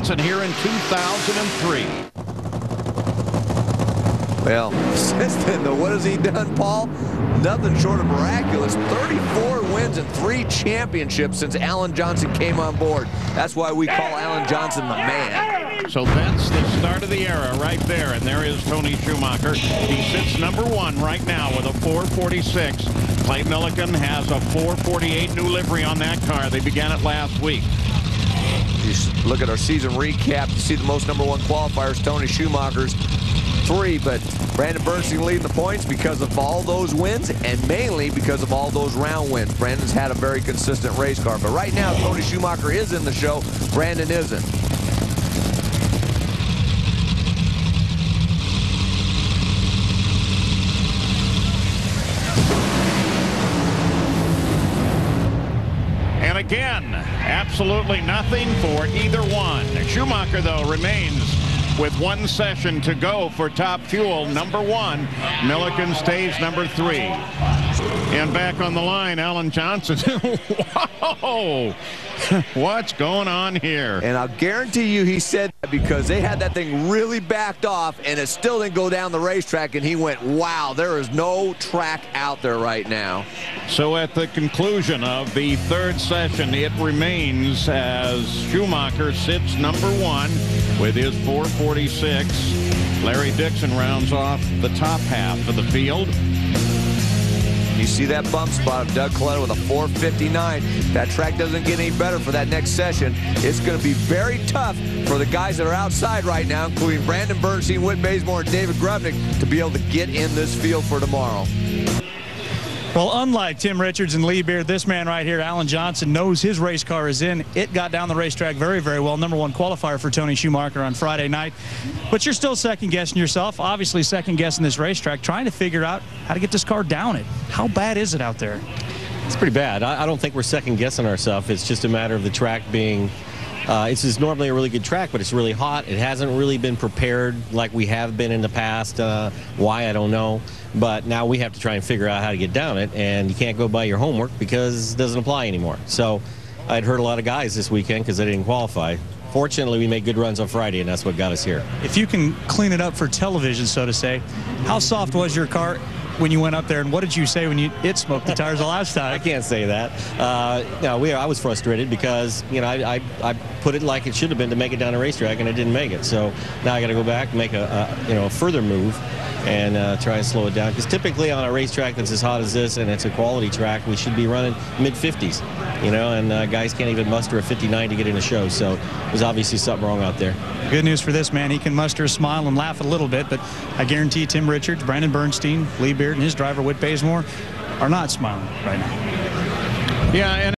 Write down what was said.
Johnson here in 2003. Well, since then, though, what has he done, Paul? Nothing short of miraculous. 34 wins and 3 championships since Alan Johnson came on board. That's why we call Alan Johnson the man. So that's the start of the era right there. And there is Tony Schumacher. He sits number 1 right now with a 446. Clay Millican has a 448 new livery on that car. They began it last week. You look at our season recap. You see the most number 1 qualifiers, Tony Schumacher's 3, but Brandon Bernstein leading the points because of all those wins and mainly because of all those round wins. Brandon's had a very consistent race car, but right now Tony Schumacher is in the show. Brandon isn't. And again, absolutely nothing for either one. Schumacher, though, remains with 1 session to go for Top Fuel, number 1. Millican stays number 3. And back on the line, Alan Johnson. Whoa! What's going on here? And I'll guarantee you he said that because they had that thing really backed off and it still didn't go down the racetrack, and he went, wow, there is no track out there right now. So at the conclusion of the 3rd session, it remains as Schumacher sits number 1 with his 446. Larry Dixon rounds off the top half of the field. You see that bump spot of Doug Kalitta with a 459. That track doesn't get any better for that next session. It's going to be very tough for the guys that are outside right now, including Brandon Bernstein, Whit Bazemore, and David Grubnick, to be able to get in this field for tomorrow. Well, unlike Tim Richards and Lee Beard, this man right here, Alan Johnson, knows his race car is in. It got down the racetrack very, very well. Number 1 qualifier for Tony Schumacher on Friday night. But you're still second-guessing yourself, obviously second-guessing this racetrack, trying to figure out how to get this car down it. How bad is it out there? It's pretty bad. I don't think we're second-guessing ourselves. It's just a matter of the track being... this is normally a really good track, but it's really hot. It hasn't really been prepared like we have been in the past. Why, I don't know. But now we have to try and figure out how to get down it, and you can't go by your homework because it doesn't apply anymore. So I'd hurt a lot of guys this weekend because they didn't qualify. Fortunately, we made good runs on Friday, and that's what got us here. If you can clean it up for television, so to say, how soft was your car when you went up there, and what did you say when it smoked the tires the last time? I can't say that. I was frustrated because, I put it like it should have been to make it down the racetrack, and it didn't make it. So now I got to go back and make a further move and try and slow it down. Because typically on a racetrack that's as hot as this and it's a quality track, we should be running mid-50s, and guys can't even muster a 59 to get in a show. So there's obviously something wrong out there. Good news for this man. He can muster a smile and laugh a little bit, but I guarantee Tim Richards, Brandon Bernstein, Lee Beard, and his driver, Whit Bazemore, are not smiling right now. Yeah, and